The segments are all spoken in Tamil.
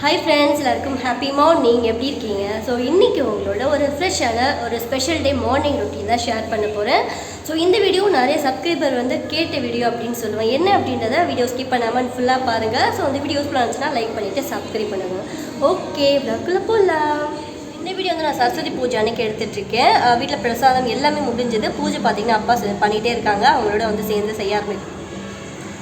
ஹாய் ஃப்ரெண்ட்ஸ், எல்லாருக்கும் ஹாப்பி மார்னிங். எப்படி இருக்கீங்க? ஸோ இன்றைக்கி உங்களோட ஒரு ஃப்ரெஷ்ஷான ஒரு ஸ்பெஷல் டே மார்னிங் ரொட்டீன் தான் ஷேர் பண்ண போகிறேன். ஸோ இந்த வீடியோ நிறைய சப்ஸ்கிரைபர் கேட்ட வீடியோ அப்படின்னு சொல்லுவேன். என்ன அப்படின்றத வீடியோ ஸ்கிப் பண்ணாமல் ஃபுல்லாக பாருங்கள். ஸோ அந்த வீடியோஸ் இருந்துச்சுன்னா லைக் பண்ணிவிட்டு சப்ஸ்கிரைப் பண்ணுங்கள். ஓகே, ப்ளாக்குள்ளே போகலாம். இந்த வீடியோ நான் சரஸ்வதி பூஜை அன்றைக்கி எடுத்துகிட்ருக்கேன். வீட்டில் பிரசாதம் எல்லாமே முடிஞ்சது. பூஜை பார்த்திங்கன்னா அப்பா பண்ணிகிட்டே இருக்காங்க. அவங்களோட சேர்ந்து செய்ய ஆரம்பிக்கும்.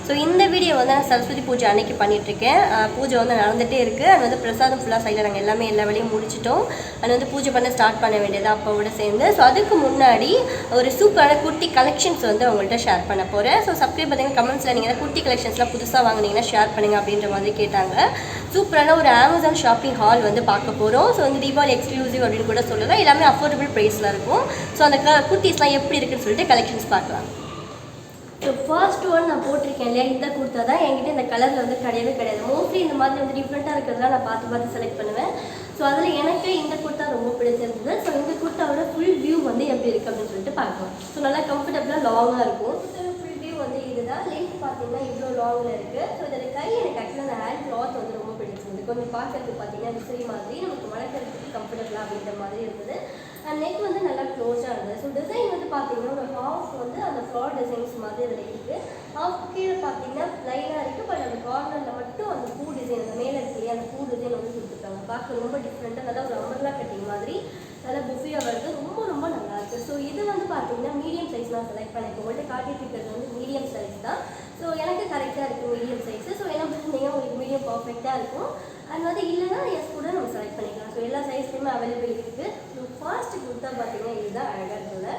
ஸோ இந்த வீடியோ நான் சரஸ்வதி பூஜை அன்றைக்கி பண்ணிகிட்ருக்கேன். பூஜை நடந்துகிட்டே இருக்குது. அது பிரசாதம் ஃபுல்லாக சைடில் நாங்கள் எல்லா வேலையும் முடிச்சிட்டோம். அது பூஜை பண்ண ஸ்டார்ட் பண்ண வேண்டியது அப்பாவோட சேர்ந்து. ஸோ அதுக்கு முன்னாடி ஒரு சூப்பரான குர்த்தி கலெக்ஷன்ஸ் அவங்கள்ட்ட ஷேர் பண்ண போகிறேன். ஸோ சப்ஸ்கிரைப் பண்ணுங்கள். கமெண்ட்ஸில் நீங்கள் குர்த்தி கலெக்ஷன்ஸ்லாம் புதுசாக வாங்கினீங்கன்னா ஷேர் பண்ணுங்கள் அப்படின்ற மாதிரி கேட்டாங்க. சூப்பரான ஒரு அமேசான் ஷாப்பிங் ஹால் பார்க்க போகிறோம். ஸோ தீபாவளி எக்ஸ்க்ளூசிவ் அப்படின்னு கூட சொல்லலாம். எல்லாமே அஃபோர்டபுள் ப்ரைஸில் இருக்கும். ஸோ அந்த குர்த்திஸ்லாம் எப்படி இருக்குன்னு சொல்லிட்டு கலெக்ஷன்ஸ் பார்க்கலாம். ஸோ ஃபர்ஸ்ட் ஒன் நான் போட்டிருக்கேன் இல்லையா, இந்த குர்த்தா தான். என்கிட்ட இந்த கலரில் கிடையாது. மோஸ்ட்லி இந்த மாதிரி டிஃப்ரெண்ட்டாக இருக்கிறதுலாம் நான் பார்த்து செலக்ட் பண்ணுவேன். ஸோ அதில் எனக்கு இந்த குர்த்தா ரொம்ப பிடிச்சிருந்தது. ஸோ இந்த குர்த்தாவோட ஃபுல் வியூ எப்படி இருக்குது அப்படின்னு சொல்லிட்டு பார்க்கலாம். ஸோ நல்லா கம்ஃபர்டபுளாக லாங்காக இருக்கும். ஃபுல் வியூ இதுதான். லென்த் பார்த்தீங்கன்னா இவ்வளோ லாங்கில் இருக்குது. ஸோ இதில் கை எனக்கு ஆக்சுவலாக அந்த ஹேண்ட் கிளாத் ரொம்ப பிடிச்சிருந்தது. கொஞ்சம் பார்க்கறதுக்கு பார்த்தீங்கன்னா விசிறி மாதிரி நமக்கு வளர்க்குறதுக்கு கம்ஃபர்டபுளாக அப்படின்ற மாதிரி இருந்தது. அண்ட் நெக் நல்லா க்ளோஸாக இருந்தது. ஸோ டிசைன் பார்த்தீங்கன்னா ஒரு ஹாஃப் அந்த ஃப்ளார் டிசைன்ஸ் மாதிரி அதில் இருக்குது. ஹாஃப் கீழே பார்த்தீங்கன்னா லைனாக இருக்குது. பட் அந்த கார்னரில் மட்டும் அந்த பூ டிசைன், அந்த மேலே இருக்கு அந்த பூ டிசைன் கொடுத்துருக்காங்க. பார்க்க ரொம்ப டிஃப்ரெண்ட்டாக, நல்லா ஒரு அம்பர்லா கட்டிங் மாதிரி நல்லா புஃபியாக வருது. ரொம்ப நல்லா இருக்குது. ஸோ இது பார்த்தீங்கன்னா மீடியம் சைஸ் நான் செலக்ட் பண்ணியிருக்கேன். உங்கள்கிட்ட காட்டிட்டு இருக்கிறது மீடியம் சைஸ் தான். ஸோ எனக்கு கரெக்டாக இருக்குது மீடியம் சைஸு. ஸோ என்ன பண்ணுறீங்க, உங்களுக்கு மீடியம் பர்ஃபெக்டாக இருக்கும். அண்ட் இல்லைன்னா எஸ் கூட நம்ம செலக்ட் பண்ணிக்கலாம். ஸோ எல்லா சைஸ்லையுமே அவைலபிள் இருக்குது. ஸோ ஃபர்ஸ்ட் குர்த்தா பார்த்தீங்கன்னா இதுதான் அழகாக இருக்குது.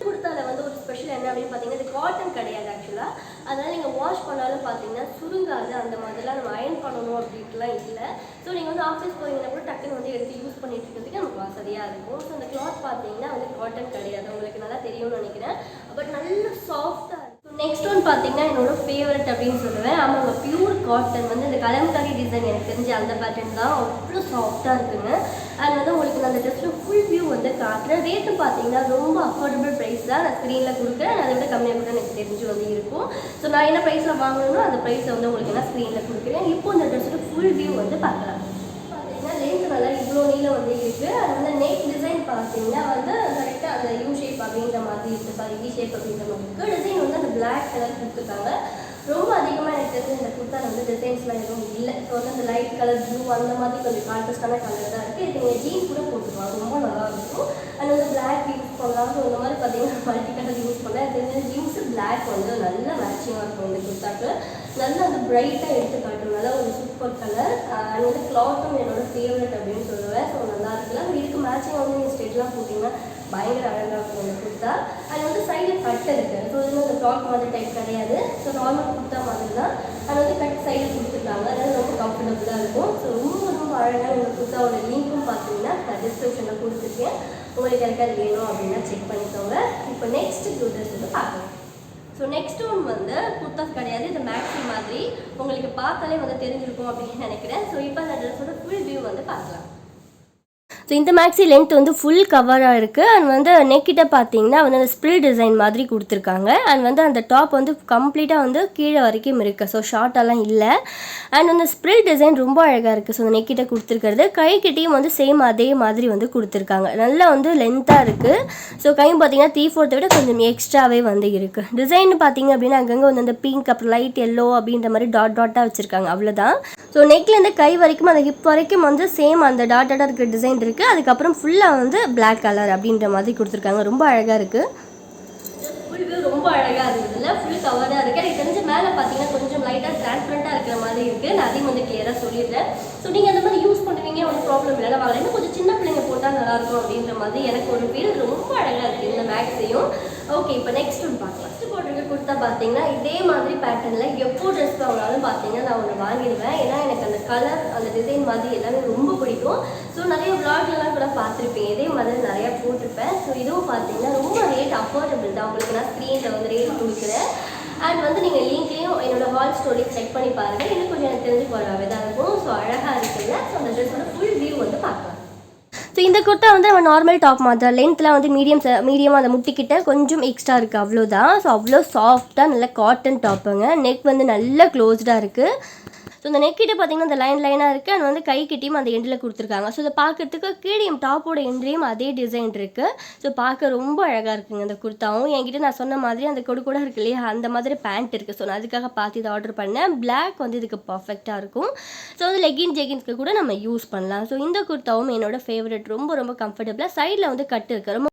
குர்த்தாவில் ஒரு ஸ்பெஷல் என்ன அப்படின்னு பார்த்தீங்கன்னா, இது காட்டன் கிடையாது ஆக்சுவலாக. அதனால் நீங்கள் வாஷ் பண்ணாலும் பார்த்தீங்கன்னா சுருங்காது. அந்த மாதிரிலாம் நம்ம அயன் பண்ணணும் அப்படின்ட்டுலாம் இல்லை. ஸோ நீங்கள் ஆஃபீஸ் போகிறீங்கன்னா கூட டக்குன்னு எடுத்து யூஸ் பண்ணிட்டு இருக்கிறதுக்கு நமக்கு வசதியாக இருக்கும். ஸோ அந்த கிளாத் பார்த்தீங்கன்னா காட்டன் கிடையாது. உங்களுக்கு நல்லா தெரியும்னு நினைக்கிறேன். பட் நல்ல சாஃப்டாக இருக்கும். நெக்ஸ்ட் ஒன் பார்த்தீங்கன்னா என்னோட ஃபேவரட் அப்படின்னு சொல்லுவேன். ஆமாங்க, பியூர் காட்டன் இந்த கலம்காரி டிசைன் எனக்கு தெரிஞ்ச அந்த பேட்டர்ன் தான். அவ்வளோ சாஃப்டாக இருக்குங்க. அண்ட் உங்களுக்கு அந்த ட்ரெஸ்ஸில் ஃபுல் வியூ காட்டுறேன். ரேட்டு பார்த்தீங்கன்னா ரொம்ப அஃபோர்டபுள் ப்ரைஸ் தான். நான் ஸ்க்ரீனில் கொடுக்குறேன். அதை விட கம்மியாக கூட எனக்கு தெரிஞ்சு இருக்கும். ஸோ நான் என்ன ப்ரைஸில் வாங்கணும்னோ அந்த ப்ரைஸை உங்களுக்கு நான் ஸ்க்ரீனில் கொடுக்குறேன். இப்போ அந்த ட்ரெஸ்ஸோட ஃபுல் வியூ பார்க்கலாம். பார்த்தீங்கன்னா லென்த் நல்லா இவ்வளோ நீளம் இருக்குது. அது நெக் டிசைன் பார்த்தீங்கன்னா கரெக்டாக அந்த யூ ஷேப் அப்படின்ற மாதிரி இருக்குது. சாரி, வி ஷேப் அப்படின்ற மாதிரி இருக்குது. டிசைன் அந்த பிளாக் கலர் கொடுத்துருக்காங்க. ரொம்ப அதிகமாக எனக்கு தெரிஞ்சு இந்த குர்த்தா டிசைன்ஸ்லாம் எதுவும் இல்லை. ஸோ அந்த லைட் கலர் ப்ளூ அந்த மாதிரி கொஞ்சம் கான்ட்ராஸ்டான கலர் தான் இருக்குது. இது நீங்கள் ஜீன்ஸ் கூட போட்டுருவாங்க, ரொம்ப நல்லா இருக்கும். அண்ட் பிளாக் யூஸ் பண்ணலாம். ஸோ இந்த மாதிரி பார்த்தீங்கன்னா மல்டி கலர் யூஸ் பண்ணலாம். இது ஜீன்ஸு பிளாக் நல்ல மேட்சிங்காக இருக்கும். இந்த குர்த்தாக்கு நல்லா பிரைட்டாக எடுத்து காட்டும். நல்லா ஒரு சூப்பர் கலர். அண்ட் கிளாத்தும் என்னோட ஃபேவரட் அப்படின்னு சொல்லுவேன். ஸோ நல்லா இருக்குல்ல. இதுக்கு மேட்சிங் நீங்கள் ஸ்டெட்லாம் போட்டிங்கன்னா பயங்கர அழகாக இருக்கும் இந்த குர்த்தா. அது சைடில் கட் இருக்குது. ஸோ இது அந்த ஃப்ராக் மாதிரி டைப் கிடையாது. ஸோ நார்மல் குர்த்தா மாதிரி தான். அது கட் சைடில் கொடுத்துருக்காங்க. அதனால் ரொம்ப கம்ஃபர்டபுளாக இருக்கும். ஸோ ரொம்ப அழகாக இந்த குர்த்தாவோட லிங்க்கும் பார்த்தீங்கன்னா நான் டிஸ்கிரிப்ஷனில் கொடுத்துருக்கேன். உங்களுக்கு எனக்கு அது வேணும் அப்படின்னா செக் பண்ணிக்கோங்க. இப்போ நெக்ஸ்ட் ட்ரெஸ் பார்க்கலாம். ஸோ நெக்ஸ்ட் ஒன் குர்த்தாஸ் கிடையாது, இது மேக்ஸி மாதிரி. உங்களுக்கு பார்த்தாலே தெரிஞ்சிருக்கும் அப்படின்னு நினைக்கிறேன். ஸோ இப்போ அந்த ட்ரெஸ்ஸோட ஃபுல் வியூ பார்க்கலாம். ஸோ இந்த மேக்ஸி லென்த் ஃபுல் கவராக இருக்குது. அண்ட் நெக்கிட்ட பார்த்தீங்கன்னா அந்த ஸ்ப்ரில் டிசைன் மாதிரி கொடுத்துருக்காங்க. அண்ட் அந்த டாப் கம்ப்ளீட்டாக கீழே வரைக்கும் இருக்குது. ஸோ ஷார்ட்டெல்லாம் இல்லை. அண்ட் அந்த ஸ்ப்ரில் டிசைன் ரொம்ப அழகாக இருக்குது. ஸோ அந்த நெக்கிட்ட கொடுத்துருக்கிறது கைக்கிட்டையும் சேம் அதே மாதிரி கொடுத்துருக்காங்க. நல்லா லென்த்தாக இருக்குது. ஸோ கையும் பார்த்தீங்கன்னா 3/4 விட கொஞ்சம் எக்ஸ்ட்ராவே இருக்குது. டிசைன் பார்த்தீங்க அப்படின்னா அங்கங்கே அந்த பிங்க் அப்புறம் லைட் எல்லோ அப்படின்ற மாதிரி டாட்டாக வச்சுருக்காங்க. அவ்வளோதான். ஸோ நெக்லேருந்து கை வரைக்கும் அந்த ஹிப் வரைக்கும் சேம் அந்த டாட்டாக இருக்கிற டிசைன் இருக்குது. அதுக்கப்புறம் ஃபுல்லாக பிளாக் கலர் அப்படின்ற மாதிரி கொடுத்துருக்காங்க. ரொம்ப அழகாக இருக்குது. ஃபுல் வியூ ரொம்ப அழகாக இருந்ததுல. ஃபுல் கவராக இருக்குது. எனக்கு தெரிஞ்ச மேலே பார்த்தீங்கன்னா கொஞ்சம் லைட்டாக டிரான்ஸ்பரண்ட்டாக இருக்கிற மாதிரி இருக்குது. நான் அதையும் கிளியராக சொல்லிடுறேன். ஸோ நீங்கள் அந்த மாதிரி யூஸ் பண்ணுவீங்க, ஒன்றும் ப்ராப்ளம் இல்லை. வாங்கலாம். இன்னும் கொஞ்சம் சின்ன பிள்ளைங்க போட்டால் நல்லாயிருக்கும் அப்படின்ற மாதிரி எனக்கு ஒரு ஃபீல். ரொம்ப அழகாக இருக்குது இந்த மேக்ஸையும். ஓகே, இப்போ நெக்ஸ்ட் ஒன்று பார்க்கலாம். ஃபஸ்ட்டு போட்டிருக்க குர்த்தா பார்த்தீங்கன்னா இதே மாதிரி பேட்டர்னில் எப்போ ட்ரெஸ் வாங்கினாலும் பார்த்தீங்கன்னா நான் ஒன்று வாங்கிடுவேன். ஏன்னா எனக்கு அந்த கலர் அந்த டிசைன் மாதிரி எல்லாமே ரொம்ப பிடிக்கும். ஸோ நிறைய விளாக்லாம் கூட பார்த்துருப்பேன். இதே மாதிரி நிறையா போட்டிருப்பேன். ஸோ இதுவும் பார்த்தீங்கன்னா ரொம்ப ரேட் அஃபோர்டபுள் தான். உங்களுக்கு நான் ஸ்க்ரீனில் ரேட் கொடுக்குறேன். அண்ட் நீங்கள் லிங்க்லேயும் என்னோட ஹால் ஸ்டோரி செக் பண்ணி பாருங்கள். இன்னும் கொஞ்சம் எனக்கு தெரிஞ்சு போகிறாவே தான் இருக்கும். ஸோ அழகாக இருக்குல்ல. ஸோ அந்த ட்ரெஸ்ஸோட ஃபுல் வியூ பார்க்கலாம். ஸோ இந்த குர்த்தா நம்ம நார்மல் டாப் மாதிரி லென்த்லாம் மீடியமாக அந்த முட்டிக்கிட்ட கொஞ்சம் எக்ஸ்ட்ரா இருக்குது, அவ்வளோதான். ஸோ அவ்வளோ சாஃப்டாக நல்ல காட்டன் டாப்புங்க. நெக் நல்லா க்ளோஸ்டாக இருக்குது. ஸோ இந்த நெக் கிட்ட பார்த்தீங்கன்னா அந்த லைனாக இருக்குது. அண்ட் வந்து கை கிட்டையும் அந்த எண்டில் கொடுத்துருக்காங்க. ஸோ இதை பார்க்கறதுக்கு கீழேயும் டாப்போட எண்ட்லேயும் அதே டிசைன் இருக்குது. ஸோ பார்க்க ரொம்ப அழகாக இருக்குங்க இந்த குர்த்தாவும். என்கிட்ட நான் சொன்ன மாதிரி அந்த கொடு கூட இருக்கு இல்லையா, அந்த மாதிரி பேண்ட் இருக்குது. ஸோ நான் அதுக்காக பார்த்து இதை ஆர்டர் பண்ணேன். பிளாக் வந்து இதுக்கு பர்ஃபெக்டாக இருக்கும். ஸோ வந்து லெகின் ஜெகின்ஸ்க்கு கூட நம்ம யூஸ் பண்ணலாம். ஸோ இந்த குர்த்தாவும் என்னோட ஃபேவரட். ரொம்ப ரொம்ப கம்ஃபர்டபுளாக சைடில் வந்து கட்டு இருக்குது. ரொம்ப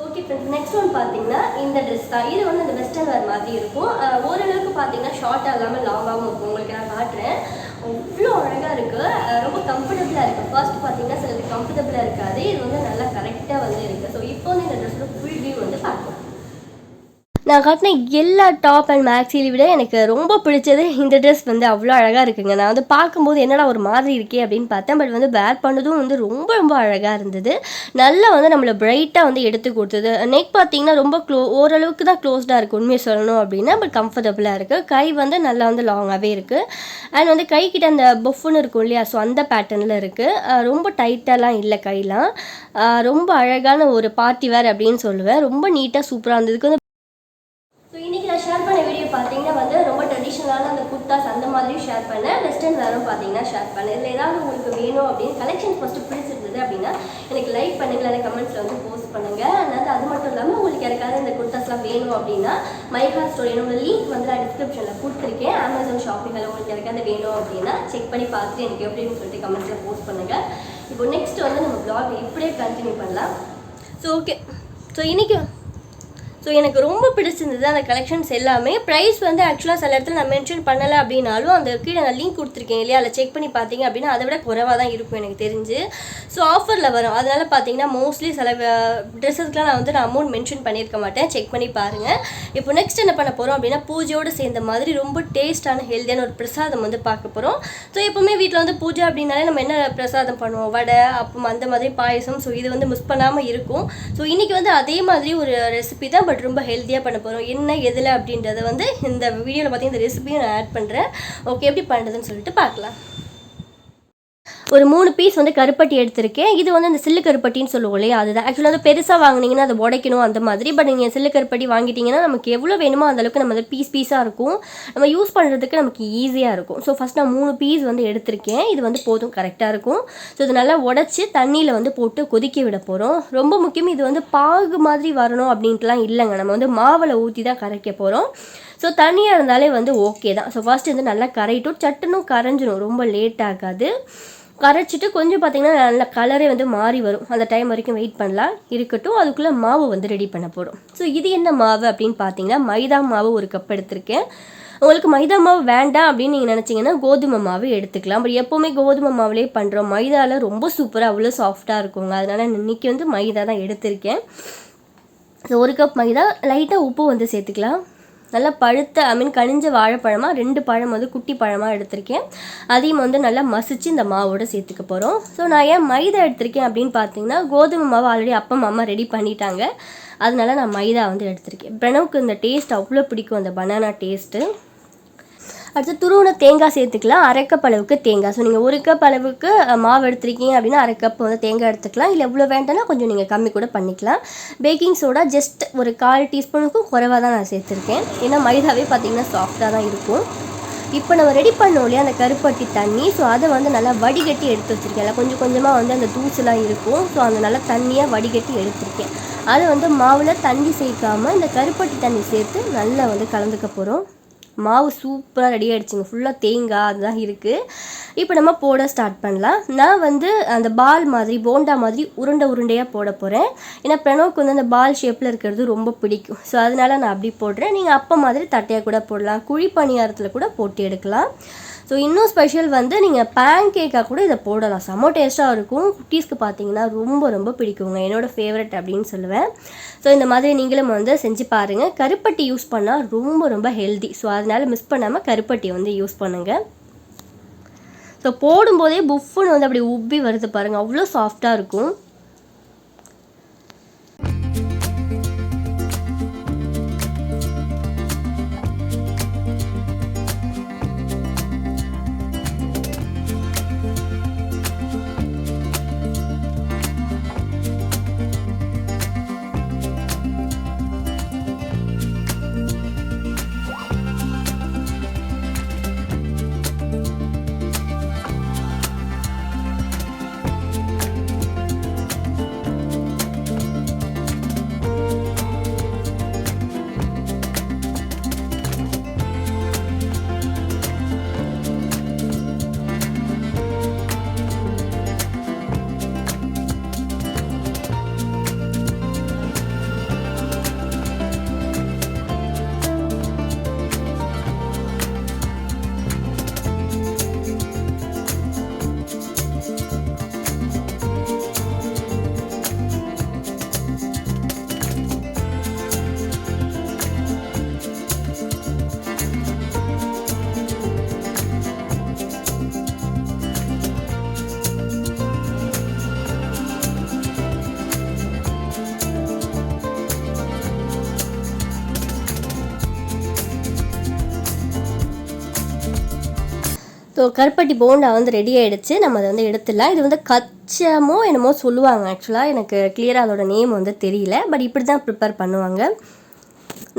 ஓகே ஃப்ரெண்ட்ஸ், நெக்ஸ்ட் ஒன் பார்த்தீங்கன்னா இந்த ட்ரெஸ் தான். இது வந்து அந்த வெஸ்டர்ன் வேர் மாதிரி இருக்கும். ஓரளவுக்கு பார்த்தீங்கன்னா ஷார்ட்டாக இல்லாமல் லாங்காகவும் இருக்கும். உங்களுக்கு நான் காட்டுறேன். அவ்வளோ அழகாக இருக்குது. ரொம்ப கம்ஃபர்டபுளாக இருக்குது. ஃபர்ஸ்ட் பார்த்தீங்கன்னா சிலது கம்ஃபர்டபுளாக இருக்காது. இது வந்து நல்லா கரெக்டாக வந்து இருக்குது. ஸோ இப்போ வந்து இந்த ட்ரெஸ்ஸோட ஃபுல் வியூ வந்து பார்க்கலாம். நான் காட்டின எல்லா டாப் அண்ட் மேக்ஸியை விட எனக்கு ரொம்ப பிடிச்சது இந்த ட்ரெஸ் வந்து அவ்வளோ அழகாக இருக்குங்க. நான் வந்து பார்க்கும்போது என்னடா ஒரு மாதிரி இருக்கே அப்படின்னு பார்த்தேன். பட் வந்து வேர் பண்ணதும் வந்து ரொம்ப ரொம்ப அழகாக இருந்தது. நல்லா வந்து நம்மளை பிரைட்டாக வந்து எடுத்து கொடுத்தது. நெக் பார்த்தீங்கன்னா ரொம்ப ஓரளவுக்கு தான் க்ளோஸ்டாக இருக்குது உண்மையை சொல்லணும் அப்படின்னா. பட் கம்ஃபர்டபுளாக இருக்குது. கை வந்து நல்லா வந்து லாங்காகவே இருக்குது. அண்ட் வந்து கை கிட்ட அந்த பஃப்னு இருக்கும் இல்லையா, ஸோ அந்த பேட்டர்னில் இருக்குது. ரொம்ப டைட்டாலாம் இல்லை கையெலாம். ரொம்ப அழகான ஒரு பார்ட்டி வேர் அப்படின்னு சொல்லுவேன். ரொம்ப நீட்டாக சூப்பராக இருந்ததுக்கு வந்து. ஸோ இன்றைக்கி நான் ஷேர் பண்ண வீடியோ பார்த்தீங்கன்னா வந்து ரொம்ப ட்ரெடிஷ்னலான அந்த குர்தாஸ் அந்த மாதிரியும் ஷேர் பண்ணேன். வெஸ்டர்ன் வேரும் பார்த்தீங்கன்னா ஷேர் பண்ணேன். இதில் ஏதாவது உங்களுக்கு வேணும் அப்படின்னு கலெக்ஷன் ஃபஸ்ட்டு பிடிச்சிருந்தது அப்படின்னா எனக்கு லைக் பண்ணுங்கள், அதை கமெண்ட்ஸில் வந்து போஸ்ட் பண்ணுங்கள். அதனால் அது மட்டும் இல்லாமல் உங்களுக்கு யாருக்காவது இந்த குர்தாஸ்லாம் வேணும் அப்படின்னா மைஹா ஸ்டோர் என்னோட லிங்க் வந்து நான் டிஸ்கிரிப்ஷனில் கொடுத்துருக்கேன். அமேசான் ஷாப்பிங்கில் உங்களுக்கு யாருக்காவது வேணும் அப்படின்னா செக் பண்ணி பார்த்துட்டு எனக்கு எப்படின்னு சொல்லிட்டு கமெண்ட்ஸில் போஸ்ட் பண்ணுங்கள். இப்போ நெக்ஸ்ட் வந்து நம்ம ப்ளாக் இப்படியே கண்டினியூ பண்ணலாம். ஸோ ஓகே, ஸோ இன்றைக்கி எனக்கு ரொம்ப பிடிச்சிருந்தது அந்த கலெக்ஷன்ஸ் எல்லாமே. ப்ரைஸ் வந்து ஆக்சுவலாக சில இடத்துல நான் மென்ஷன் பண்ணலை அப்படின்னாலும் அந்த கீழே நான் லிங்க் கொடுத்துருக்கேன் இல்லையா, அதில் செக் பண்ணி பார்த்தீங்க அப்படின்னா அதை விட குறைவாக தான் இருக்கும் எனக்கு தெரிஞ்சு. ஸோ ஆஃபரில் வரும். அதனால் பார்த்தீங்கன்னா மோஸ்ட்லி சில ட்ரெஸ்ஸஸ்க்குலாம் நான் வந்து அமௌண்ட் மென்ஷன் பண்ணியிருக்க மாட்டேன். செக் பண்ணி பாருங்கள். இப்போ நெக்ஸ்ட் என்ன பண்ண போகிறோம் அப்படின்னா பூஜையோடு சேர்ந்த மாதிரி ரொம்ப டேஸ்டான ஹெல்த்தியான ஒரு பிரசாதம் வந்து பார்க்க போகிறோம். ஸோ எப்போவுமே வீட்டில் வந்து பூஜை அப்படின்னாலே நம்ம என்ன பிரசாதம் பண்ணுவோம், வடை, அப்பம், அந்த மாதிரி பாயசம். ஸோ இது வந்து மிஸ் பண்ணாமல் இருக்கும். ஸோ இன்றைக்கி வந்து அதே மாதிரி ஒரு ரெசிபி தான், பட் ரொம்ப ஹெல்த்தியாக பண்ண போகிறோம். என்ன எதில் அப்படின்றத வந்து இந்த வீடியோவில் பார்த்தீங்கன்னா இந்த ரெசிபியும் நான் ஆட் பண்ணுறேன். ஓகே, எப்படி பண்ணுறதுன்னு சொல்லிட்டு பார்க்கலாம். ஒரு 3 பீஸ் வந்து கருப்பட்டி எடுத்திருக்கேன். இது வந்து அந்த சில்லு கருப்பட்டின்னு சொல்லுவோம் இல்லையா, அதுதான். ஆக்சுவலாக வந்து பெருசாக வாங்கினீங்கன்னா அதை உடைக்கணும் அந்த மாதிரி. பட் நீங்கள் சில்லு கருப்பட்டி வாங்கிட்டீங்கன்னா நமக்கு எவ்வளோ வேணுமோ அந்தளவுக்கு நம்ம பீஸாக இருக்கும். நம்ம யூஸ் பண்ணுறதுக்கு நமக்கு ஈஸியாக இருக்கும். ஸோ ஃபஸ்ட் நான் 3 பீஸ் வந்து எடுத்திருக்கேன். இது வந்து போதும், கரெக்டாக இருக்கும். ஸோ இது நல்லா உடச்சி தண்ணியில் வந்து போட்டு கொதிக்க விட போகிறோம். ரொம்ப முக்கியம், இது வந்து பாகு மாதிரி வரணும் அப்படின்ட்டுலாம் இல்லைங்க. நம்ம வந்து மாவில் ஊற்றி தான் கரைக்க போகிறோம். ஸோ தண்ணியாக இருந்தாலே வந்து ஓகே தான். ஸோ ஃபஸ்ட்டு வந்து நல்லா கரையிட்டும், சட்டுனும் கரைஞ்சிடும், ரொம்ப லேட் ஆகாது. கரைச்சிட்டு கொஞ்சம் பார்த்திங்கன்னா நல்ல கலரே வந்து மாறி வரும். அந்த டைம் வரைக்கும் வெயிட் பண்ணலாம். இருக்கட்டும், அதுக்குள்ளே மாவு வந்து ரெடி பண்ண போகிறோம். ஸோ இது என்ன மாவு அப்படின்னு பார்த்தீங்கன்னா மைதா மாவு 1 கப் எடுத்திருக்கேன். உங்களுக்கு மைதா மாவு வேண்டாம் அப்படின்னு நீங்கள் நினச்சிங்கன்னா கோதுமை மாவு எடுத்துக்கலாம். பட் எப்போவுமே கோதுமை மாவுலேயே பண்ணுறோம். மைதாவில் ரொம்ப சூப்பராக அவ்வளோ சாஃப்டாக இருக்குங்க. அதனால் இன்றைக்கி வந்து மைதா தான் எடுத்திருக்கேன். ஸோ 1 கப் மைதா, லைட்டாக உப்பு வந்து சேர்த்துக்கலாம். நல்லா பழுத்த கனிஞ்ச வாழைப்பழமாக 2 பழம் வந்து குட்டி பழமாக எடுத்திருக்கேன். அதையும் வந்து நல்லா மசிச்சு இந்த மாவோடு சேர்த்துக்க போகிறோம். ஸோ நான் ஏன் மைதா எடுத்திருக்கேன் அப்படின்னு பார்த்தீங்கன்னா கோதுமை மாவு ஆல்ரெடி அம்மா ரெடி பண்ணிட்டாங்க. அதனால நான் மைதா வந்து எடுத்திருக்கேன். பிரணவுக்கு இந்த டேஸ்ட் அவ்வளோ பிடிக்கும், அந்த பனானா டேஸ்ட்டு. அடுத்து துருவன தேங்காய் சேர்த்துக்கலாம். 1/2 கப் அளவுக்கு தேங்காய். ஸோ நீங்கள் 1 கப் அளவுக்கு மாவு எடுத்துருக்கீங்க அப்படின்னா 1/2 கப் வந்து தேங்காய் எடுத்துக்கலாம். இல்லை எவ்வளோ வேண்டாம்னா கொஞ்சம் நீங்கள் கம்மி கூட பண்ணிக்கலாம். பேக்கிங் சோடா ஜஸ்ட் ஒரு 1/4 டீஸ்பூனுக்கும் குறைவாக தான் நான் சேர்த்துருக்கேன். ஏன்னா மைதாவே பார்த்திங்கன்னா சாஃப்டாக தான் இருக்கும். இப்போ நம்ம ரெடி பண்ணோம் இல்லையா அந்த கருப்பட்டி தண்ணி, ஸோ அதை வந்து நல்லா வடிகட்டி எடுத்து வச்சுருக்கேன். கொஞ்சம் கொஞ்சமாக வந்து அந்த தூசுலாம் இருக்கும். ஸோ அந்த நல்லா தண்ணியாக வடிகட்டி எடுத்துருக்கேன். அதை வந்து மாவில் தண்ணி சேர்க்காமல் இந்த கருப்பட்டி தண்ணி சேர்த்து நல்லா வந்து கலந்துக்க போகிறோம். மாவு சூப்பராக ரெடி ஆகிடுச்சிங்க. ஃபுல்லாக தேங்காய் அதுதான் இருக்குது. இப்போ நம்ம போட ஸ்டார்ட் பண்ணலாம். நான் வந்து அந்த பால் மாதிரி போண்டா மாதிரி உருண்டையாக போட போகிறேன். ஏன்னா பிரணவுக்கு வந்து அந்த பால் ஷேப்பில் இருக்கிறது ரொம்ப பிடிக்கும். ஸோ அதனால் நான் அப்படி போடுறேன். நீங்கள் அப்போ மாதிரி தட்டையாக கூட போடலாம், குழி பணியாரத்தில் கூட போட்டு எடுக்கலாம். ஸோ இன்னும் ஸ்பெஷல் வந்து நீங்கள் பேன் கேக்காக கூட இதை போடலாம். செம்ம டேஸ்ட்டாக இருக்கும். குட்டீஸ்க்கு பார்த்தீங்கன்னா ரொம்ப ரொம்ப பிடிக்குங்க. என்னோடய ஃபேவரட் அப்படின்னு சொல்லுவேன். ஸோ இந்த மாதிரி நீங்களும் வந்து செஞ்சு பாருங்கள். கருப்பட்டி யூஸ் பண்ணால் ரொம்ப ரொம்ப ஹெல்தி. ஸோ அதனால் மிஸ் பண்ணாமல் கருப்பட்டி வந்து யூஸ் பண்ணுங்கள். ஸோ போடும்போதே புஃப்னு வந்து அப்படி உப்பி வருது பாருங்கள், அவ்வளோ சாஃப்டாக இருக்கும். ஸோ கருப்பட்டி போண்டா வந்து ரெடி ஆகிடுச்சு. நம்ம அதை வந்து எடுத்துடலாம். இது வந்து கச்சமோ என்னமோ சொல்லுவாங்க. ஆக்சுவலாக எனக்கு கிளியராக அதோட நேம் வந்து தெரியல. பட் இப்படி தான் ப்ரிப்பேர் பண்ணுவாங்க.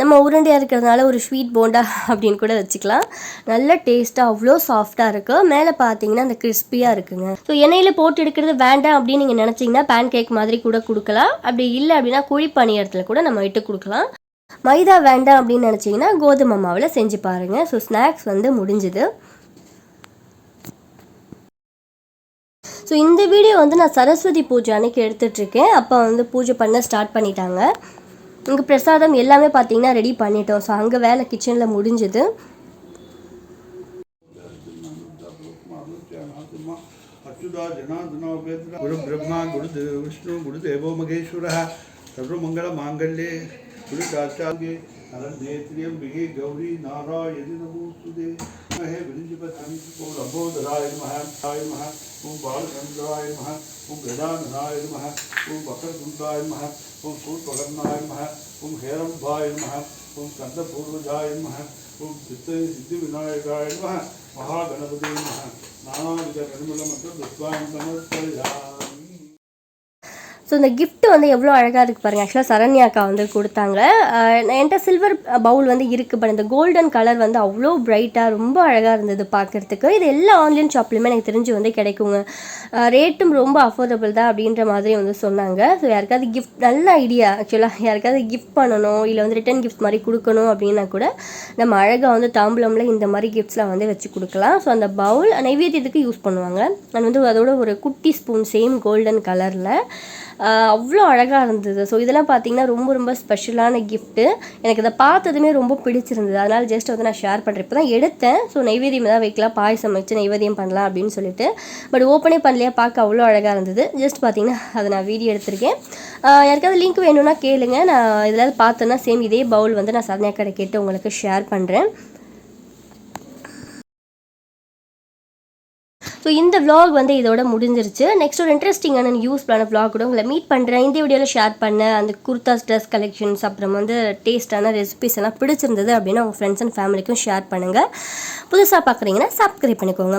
நம்ம உருண்டையாக இருக்கிறதுனால ஒரு ஸ்வீட் போண்டா அப்படின்னு கூட வச்சுக்கலாம். நல்ல டேஸ்ட்டாக அவ்வளோ சாஃப்டாக இருக்குது. மேலே பார்த்தீங்கன்னா அந்த கிறிஸ்பியாக இருக்குங்க. ஸோ எண்ணெயில் போட்டு எடுக்கிறது வேண்டாம் அப்படின்னு நீங்கள் நினச்சிங்கன்னா பேன் கேக் மாதிரி கூட கொடுக்கலாம். அப்படி இல்லை அப்படின்னா குழி பணியாரத்தில் கூட நம்ம இட்டு கொடுக்கலாம். மைதா வேண்டாம் அப்படின்னு நினச்சிங்கன்னா கோதுமை மாவில் செஞ்சு பாருங்கள். ஸோ ஸ்நாக்ஸ் வந்து முடிஞ்சுது. ஸோ இந்த வீடியோ வந்து நான் சரஸ்வதி பூஜை அன்றைக்கி எடுத்துகிட்ருக்கேன். அப்போ வந்து பூஜை பண்ண ஸ்டார்ட் பண்ணிட்டாங்க. இங்கே பிரசாதம் எல்லாமே பார்த்தீங்கன்னா ரெடி பண்ணிட்டோம். ஸோ அங்கே வேலை கிச்சனில் முடிஞ்சுது. பிரம்மா குரு விஷ்ணு குரு தேவோ மகேஸ்வர சர்வமங்கள மாங்கல்யே குரு காச்சாங்கே நரநேத்ரியம்பிகே கௌரி நாராயணி நமோஸ்துதே மஹே விரிஞ்சிபதி ஓம் லம்போதராய நமஹ ஆய நமஹ ஓம் பாலச்சந்திராய நமஹ ஓம் கதானனாய நமஹ ஓம் வக்ரதுண்டாய நமஹ ஓம் சூர்பகர்ணாய நமஹ ஓம் ஹேரம்பாய நமஹ ஓம் ஸ்கந்தபூர்வஜாய நமஹ ஓம் சித்தி விநாயகாய நமஹ மகாகணபதி நமஹ நானாவித கருமல மற்றும் துஸ்வாம் சமர்ப்பயாமி. ஸோ இந்த கிஃப்ட் வந்து எவ்வளோ அழகாக இருக்குது பாருங்கள். ஆக்சுவலாக சரண்யாக்கா வந்து கொடுத்தாங்க. என்கிட்ட சில்வர் பவுல் வந்து இருக்குது. பட் இந்த கோல்டன் கலர் வந்து அவ்வளோ பிரைட்டாக ரொம்ப அழகாக இருந்தது பார்க்குறதுக்கு. இது எல்லா ஆன்லைன் ஷாப்லையுமே எனக்கு தெரிஞ்சு வந்து கிடைக்குங்க. ரேட்டும் ரொம்ப அஃபோர்டபுள் தான் அப்படின்ற மாதிரி வந்து சொன்னாங்க. ஸோ யாருக்காவது கிஃப்ட் நல்ல ஐடியா. ஆக்சுவலாக யாருக்காவது கிஃப்ட் பண்ணணும் இல்லை வந்து ரிட்டன் கிஃப்ட் மாதிரி கொடுக்கணும் அப்படின்னா கூட நம்ம அழகாக வந்து தாம்பூலமில் இந்த மாதிரி கிஃப்ட்ஸ்லாம் வந்து வச்சு கொடுக்கலாம். ஸோ அந்த பவுல் நைவேத்தியத்துக்கு யூஸ் பண்ணுவாங்க. அது வந்து அதோட ஒரு குட்டி ஸ்பூன் சேம் கோல்டன் கலரில் அவ்வளோ அழகாக இருந்தது. ஸோ இதெல்லாம் பார்த்தீங்கன்னா ரொம்ப ரொம்ப ஸ்பெஷலான கிஃப்ட்டு. எனக்கு இதை பார்த்ததுமே ரொம்ப பிடிச்சிருந்தது. அதனால் ஜஸ்ட் வந்து நான் ஷேர் பண்ணுறேன். இப்போ தான் எடுத்தேன். ஸோ நைவேத்தியம் தான் வைக்கலாம், பாயசம் வச்சு நைவேத்தியம் பண்ணலாம் அப்படின்னு சொல்லிட்டு. பட் ஓப்பனே பண்ணலையா, பார்க்க அவ்வளோ அழகாக இருந்தது. ஜஸ்ட் பார்த்தீங்கன்னா அதை நான் வீடியோ எடுத்திருக்கேன். யாருக்காவது லிங்க் வேணும்னா கேளுங்க. நான் இதில் பார்த்தேன்னா சேம் இதே பவுல் வந்து நான் சரண்யா கடை கேட்டு உங்களுக்கு ஷேர் பண்ணுறேன். ஸோ இந்த vlog வந்து இதோட முடிஞ்சிருச்சு. நெக்ஸ்ட் ஒரு இன்ட்ரெஸ்டிங்கான யூஸ்ஃபுல்லான vlog கூட உங்களை மீட் பண்ணுறேன். இந்த வீடியோவில் ஷேர் பண்ண அந்த குர்தாஸ் ட்ரெஸ் கலெக்ஷன்ஸ் அப்புறம் வந்து டேஸ்ட்டான ரெசிபிஸ் எல்லாம் பிடிச்சிருந்தது அப்படின்னா உங்கள் ஃப்ரெண்ட்ஸ் அண்ட் ஃபேமிலிக்கும் ஷேர் பண்ணுங்கள். புதுசாக பார்க்குறீங்கன்னா சப்ஸ்கிரைப் பண்ணிக்கோங்க.